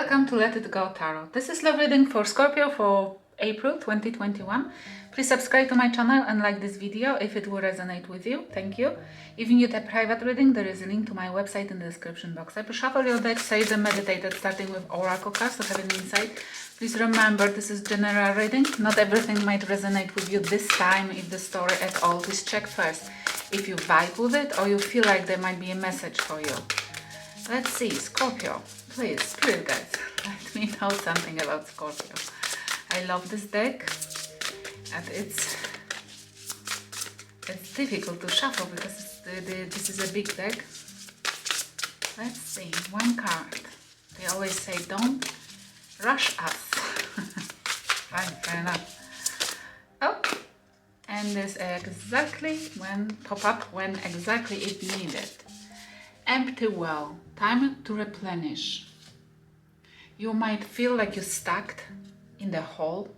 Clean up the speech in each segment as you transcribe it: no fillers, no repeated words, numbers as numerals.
Welcome to Let It Go Tarot. This is love reading for Scorpio for April 2021. Please subscribe to my channel and like this video if it will resonate with you. Thank you. If you need a private reading, there is a link to my website in the description box. I will shuffle your deck, sage and meditated, starting with oracle cards to have an insight. Please remember, this is general reading. Not everything might resonate with you this time, if the story at all. Please check first if you vibe with it or you feel like there might be a message for you. Let's see, Scorpio. Please, spirit guides, let me know something about Scorpio. I love this deck, and it's difficult to shuffle because this is a big deck. Let's see, one card. They always say, don't rush us. Fine, fair enough. Oh, and this exactly when pop up when exactly it needed. Empty well, time to replenish. You might feel like you're stuck in the hole,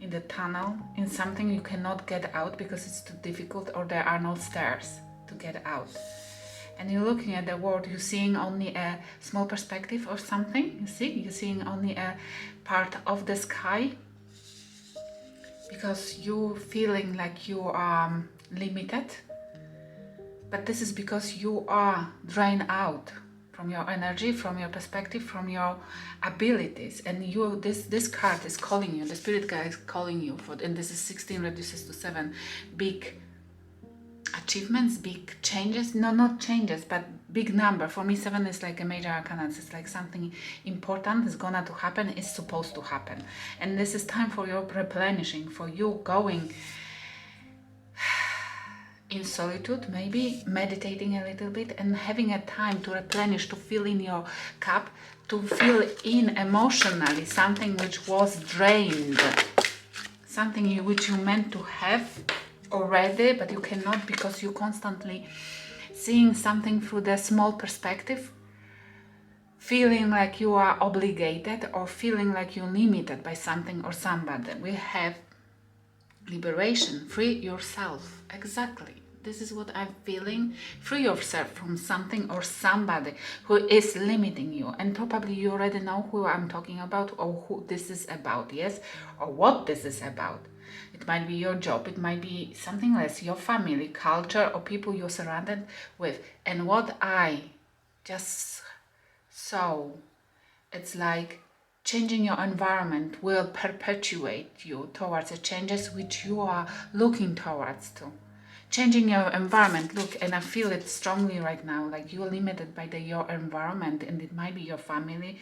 in the tunnel, in something you cannot get out because it's too difficult or there are no stairs to get out. And you're looking at the world, you're seeing only a small perspective or something, you see? You're seeing only a part of the sky because you're feeling like you are limited. But this is because you are drained out from your energy, from your perspective, from your abilities. And this card is calling you, the spirit guide is calling you for, and this is 16 reduces to 7, big achievements, big changes. No, not changes, but big number. For me, 7 is like a major arcana. It's like something important is gonna to happen, is supposed to happen. And this is time for your replenishing, for you going in solitude, maybe meditating a little bit and having a time to replenish, to fill in your cup, to fill in emotionally something which was drained, something which you meant to have already, but you cannot because you constantly seeing something through the small perspective, feeling like you are obligated or feeling like you're limited by something or somebody. We have liberation, free yourself. Exactly. This is what I'm feeling. Free yourself from something or somebody who is limiting you. And probably you already know who I'm talking about or who this is about, yes? Or what this is about. It might be your job, it might be something else, your family, culture, or people you're surrounded with. And what I just saw, it's like changing your environment will perpetuate you towards the changes which you are looking towards to. Changing your environment, look, and I feel it strongly right now, like you're limited by your environment, and it might be your family,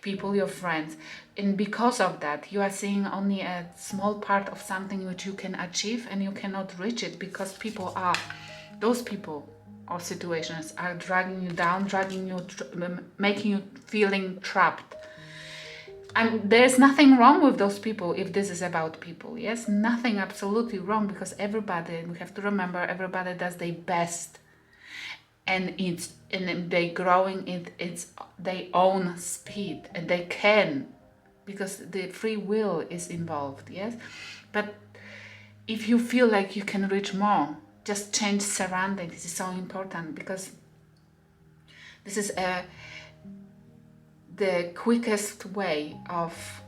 people, your friends. And because of that, you are seeing only a small part of something which you can achieve, and you cannot reach it because those people or situations are dragging you down, dragging you, making you feeling trapped. And there's nothing wrong with those people if this is about people, yes? Nothing absolutely wrong because everybody, we have to remember, everybody does their best. And they growing it's their own speed, and they can, because the free will is involved, yes? But if you feel like you can reach more, just change surroundings. This is so important because this is the quickest way of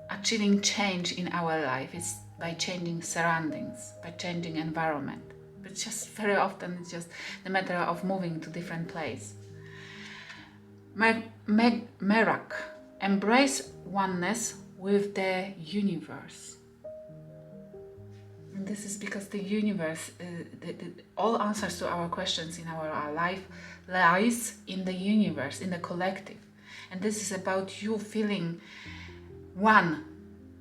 achieving change in our life is by changing surroundings, by changing environment. But just very often it's just the matter of moving to different place. Merak, embrace oneness with the universe. And this is because the universe, all answers to our questions in our life lies in the universe, in the collective. And this is about you feeling one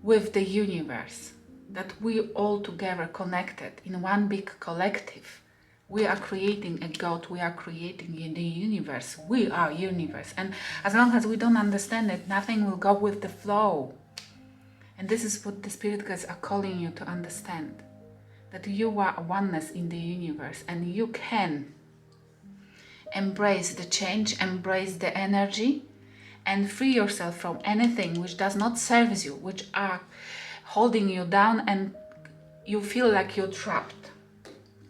with the universe, that we all together connected in one big collective. We are creating a God, we are creating the universe, we are universe. And as long as we don't understand it, nothing will go with the flow. And this is what the spirit guides are calling you to understand, that you are a oneness in the universe and you can embrace the change, embrace the energy, and free yourself from anything which does not serve you, which are holding you down and you feel like you're trapped.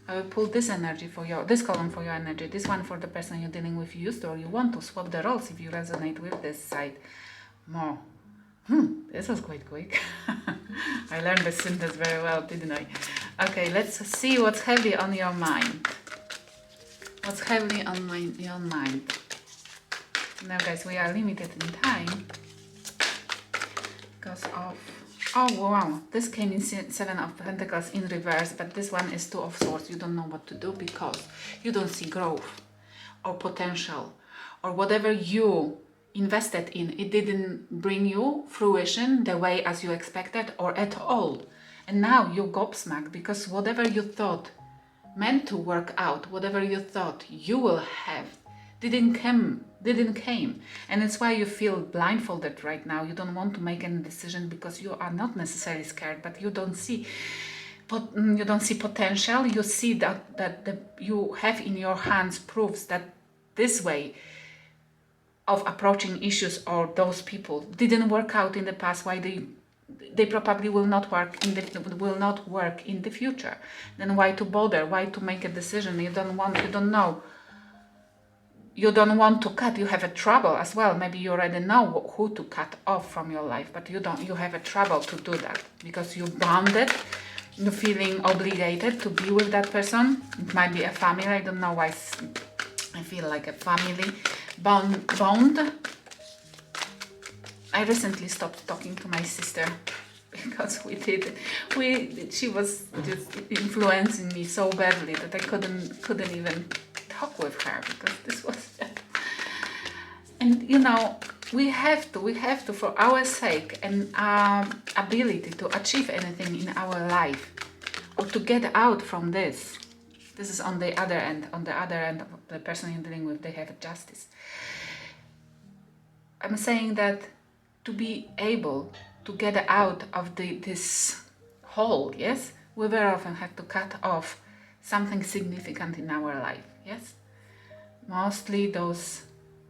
I will pull this energy for your, this column for your energy, this one for the person you're dealing with, you used to, or you want to swap the roles if you resonate with this side more. This was quite quick. I learned the sentence very well, didn't I? Okay, let's see what's heavy on your mind. What's heavy on your mind? Now, guys, we are limited in time because of... Oh, wow. This came in Seven of Pentacles in reverse, but this one is Two of Swords. You don't know what to do because you don't see growth or potential or whatever you invested in. It didn't bring you fruition the way as you expected or at all. And now you're gobsmacked because whatever you thought meant to work out, whatever you thought you will have, didn't came, and it's why you feel blindfolded right now. You don't want to make any decision because you are not necessarily scared, but you don't see potential. You see that you have in your hands proofs that this way of approaching issues or those people didn't work out in the past. Why they probably will not work in the future. Then why to bother? Why to make a decision? You don't want to cut. You have a trouble as well. Maybe you already know who to cut off from your life, but you have a trouble to do that because you're bounded. You're feeling obligated to be with that person. It might be a family. I don't know why I feel like a family bond. I recently stopped talking to my sister because she was just influencing me so badly that I couldn't even talk with her because this was just... And we have to for our sake and our ability to achieve anything in our life or to get out from this. This is on the other end of the person you're dealing with, they have justice. I'm saying that to be able to get out of this hole, yes, we very often have to cut off something significant in our life, yes? Mostly those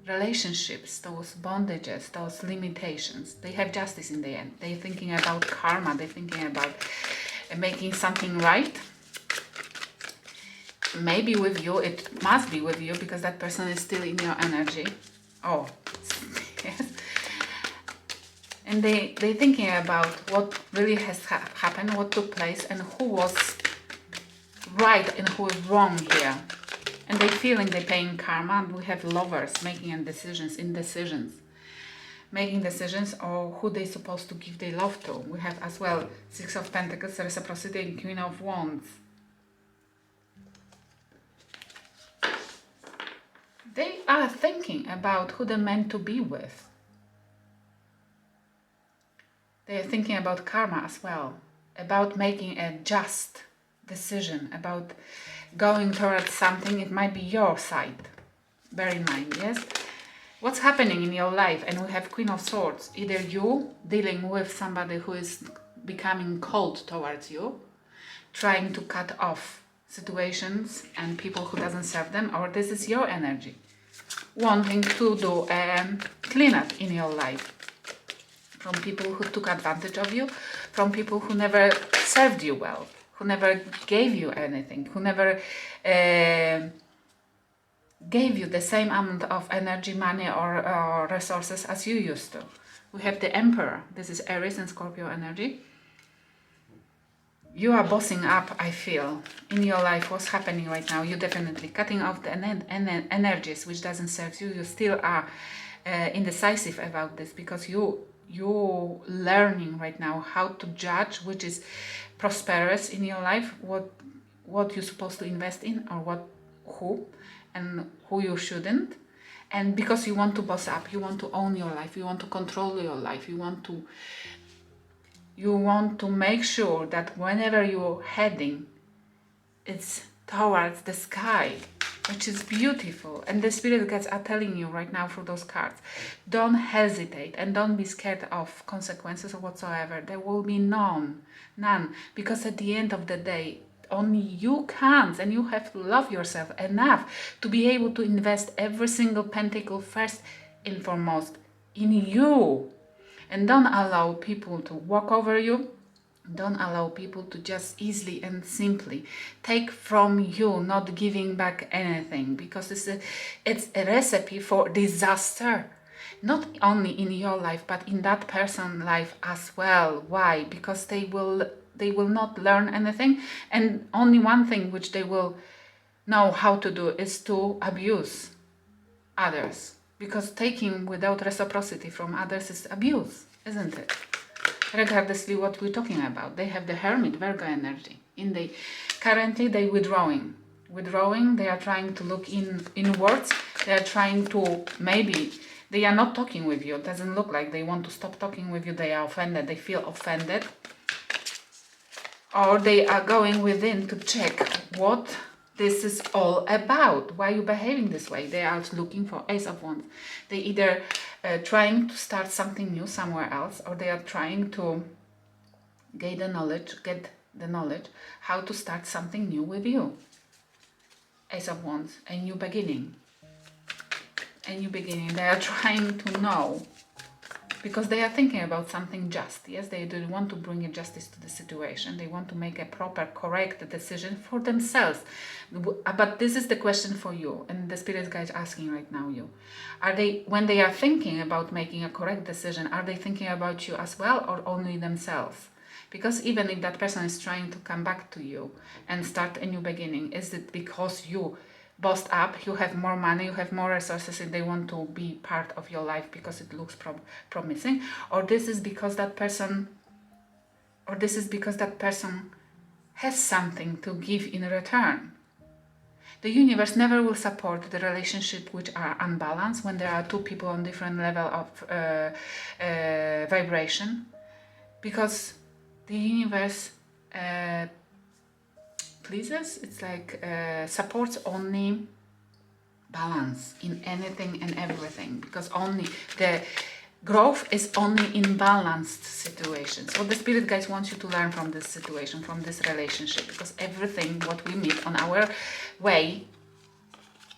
relationships, those bondages, those limitations, they have justice in the end. They're thinking about karma, they're thinking about making something right. Maybe with you, it must be with you because that person is still in your energy. Oh, yes. And they're thinking about what really has happened, what took place, and who was right and who is wrong here. And they're feeling they're paying karma, and we have lovers making indecisions. Making decisions or who they're supposed to give their love to. We have as well Six of Pentacles, Reciprocity, and Queen of Wands. They are thinking about who they're meant to be with. They are thinking about karma as well, about making a just decision, about going towards something. It might be your side. Bear in mind, yes? What's happening in your life? And we have Queen of Swords. Either you dealing with somebody who is becoming cold towards you, trying to cut off situations and people who doesn't serve them, or this is your energy, wanting to do a cleanup in your life. From people who took advantage of you, from people who never served you well, who never gave you anything, who never gave you the same amount of energy, money or resources as you used to. We have the Emperor. This is Aries and Scorpio energy. You are bossing up, I feel, in your life. What's happening right now? You're definitely cutting off the energies which doesn't serve you. You still are indecisive about this because you're learning right now how to judge which is prosperous in your life, what you're supposed to invest in, or who you shouldn't. And because you want to boss up, you want to own your life, you want to control your life, you want to make sure that whenever you're heading, it's towards the sky, which is beautiful. And the spirit guides are telling you right now through those cards, don't hesitate and don't be scared of consequences or whatsoever. There will be none, because at the end of the day, only you can, and you have to love yourself enough to be able to invest every single pentacle first and foremost in you. And don't allow people to walk over you, Don't allow people to just easily and simply take from you, not giving back anything, because it's a recipe for disaster. Not only in your life, but in that person's life as well. Why? Because they will not learn anything, and only one thing which they will know how to do is to abuse others. Because taking without reciprocity from others is abuse, isn't it? Regardlessly what we're talking about. They have the Hermit, Virgo energy. Currently they withdrawing. They are trying to look inwards. They are trying to, maybe, they are not talking with you. It doesn't look like they want to stop talking with you. They are offended. They feel offended. Or they are going within to check what this is all about. Why are you behaving this way? They are looking for Ace of Wands. They either trying to start something new somewhere else, or they are trying to get the knowledge how to start something new with you. Ace of Wands, a new beginning. They are trying to know, because they are thinking about something just. Yes, they do want to bring a justice to the situation. They want to make a proper, correct decision for themselves. But this is the question for you, and the spirit guide is asking right now you. Are they, when they are thinking about making a correct decision, are they thinking about you as well, or only themselves? Because even if that person is trying to come back to you and start a new beginning, is it because you bossed up, you have more money, you have more resources, and they want to be part of your life because it looks promising, or this is because that person has something to give in return? The universe never will support the relationship which are unbalanced when there are two people on different level of vibration, because the universe pleases, it's like supports only balance in anything and everything, because only the growth is only in balanced situations. So the spirit guides wants you to learn from this situation, from this relationship, because everything what we meet on our way,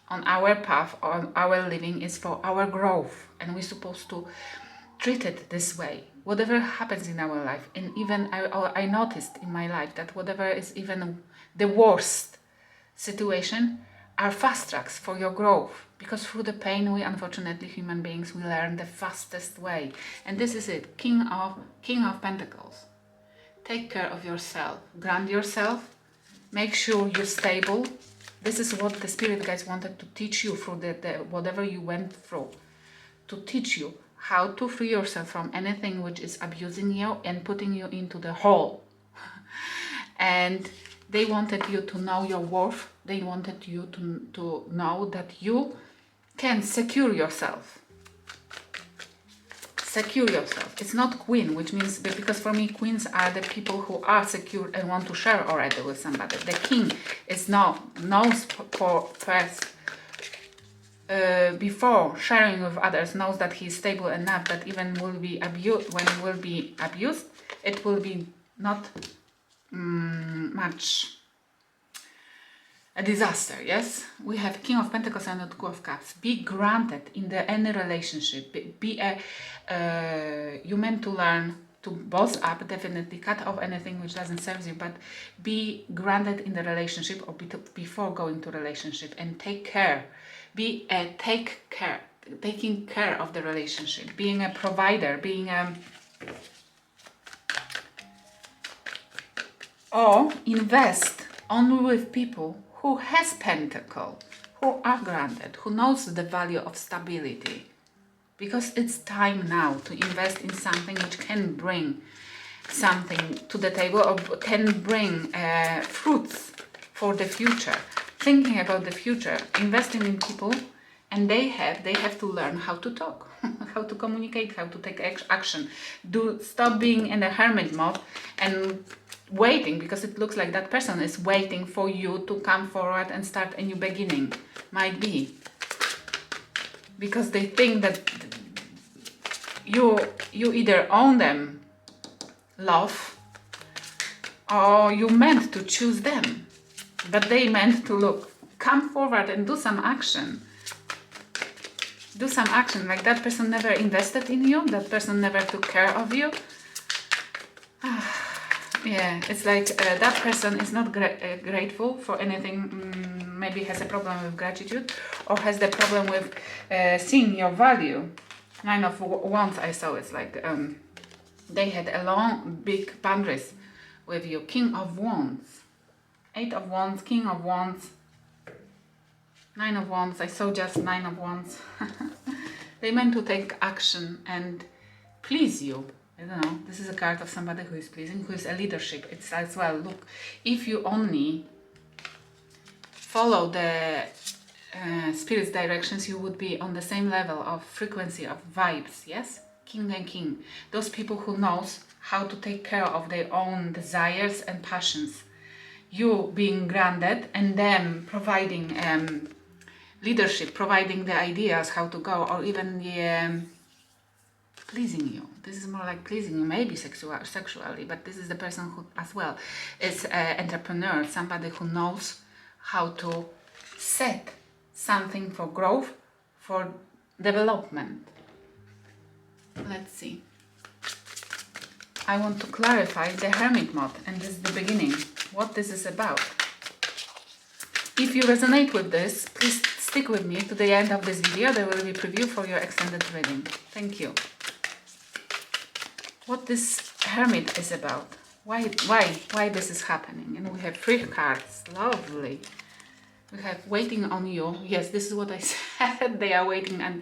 on our path, on our living is for our growth, and we're supposed to treat it this way. Whatever happens in our life, and even I noticed in my life that whatever is even the worst situation are fast tracks for your growth, because through the pain we, unfortunately, human beings, we learn the fastest way. And this is it. King of Pentacles. Take care of yourself, ground yourself, make sure you're stable. This is what the spirit guides wanted to teach you through the whatever you went through, to teach you how to free yourself from anything which is abusing you and putting you into the hole. And they wanted you to know your worth. They wanted you to know that you can secure yourself. Secure yourself. It's not queen, which means, because for me, queens are the people who are secure and want to share already with somebody. The king is knows for first, before sharing with others, knows that he is stable enough that even will be abused. When it will be abused, it will be not much a disaster. Yes, we have King of Pentacles and the Two of Cups. Be granted in any relationship. You meant to learn to boss up, definitely cut off anything which doesn't serve you, but be granted in the relationship or before going to relationship, and take care. Taking care of the relationship, being a provider, or invest only with people who has pentacle, who are grounded, who knows the value of stability. Because it's time now to invest in something which can bring something to the table, or can bring fruits for the future. Thinking about the future, investing in people, and they have to learn how to talk, how to communicate, how to take action. Stop being in a hermit mode and waiting, because it looks like that person is waiting for you to come forward and start a new beginning. Might be because they think that you either own them love, or you meant to choose them, but they meant to come forward and do some action. Do some action, like that person never invested in you, that person never took care of you. Yeah, it's like that person is not grateful for anything, maybe has a problem with gratitude, or has the problem with seeing your value. Nine of Wands I saw, it's like they had a long, big boundaries with you. King of Wands, Eight of Wands, King of Wands, Nine of Wands, I saw just Nine of Wands. They meant to take action and please you. I don't know, this is a card of somebody who is pleasing, who is a leadership. It's as well, look, if you only follow the spirit's directions, you would be on the same level of frequency of vibes, yes? King and king. Those people who knows how to take care of their own desires and passions. You being grounded and them providing leadership, providing the ideas how to go, or even the pleasing you. This is more like pleasing you, maybe sexually, but this is the person who as well is an entrepreneur, somebody who knows how to set something for growth, for development. Let's see. I want to clarify the Hermit mode, and this is the beginning, what this is about. If you resonate with this, please stick with me to the end of this video. There will be preview for your extended reading. Thank you. What this Hermit is about. Why this is happening? And we have 3 cards. Lovely. We have waiting on you. Yes, this is what I said. They are waiting, and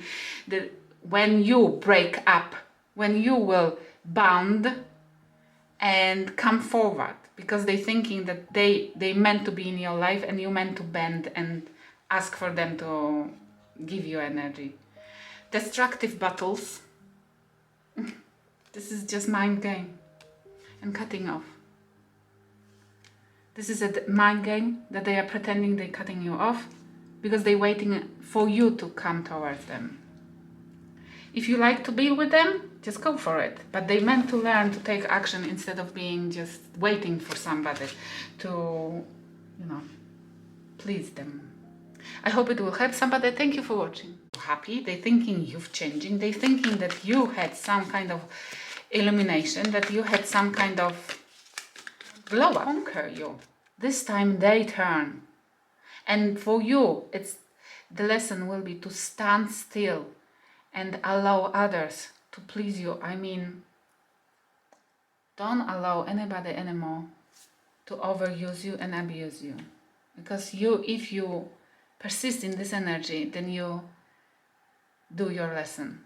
when you break up, when you will bound and come forward, because they're thinking that they meant to be in your life and you meant to bend and ask for them to give you energy. Destructive battles. This is just mind game and cutting off. This is a mind game that they are pretending they're cutting you off because they're waiting for you to come towards them. If you like to be with them, just go for it. But they meant to learn to take action instead of being just waiting for somebody to, please them. I hope it will help somebody. Thank you for watching. Happy, they're thinking you've changing. They're thinking that you had some kind of illumination, that you had some kind of glow up. Conquer you. This time they turn. And for you, the lesson will be to stand still and allow others to please you. I mean, don't allow anybody anymore to overuse you and abuse you. Because if you persist in this energy, then you do your lesson.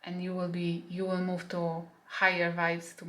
And you will move to higher vibes, to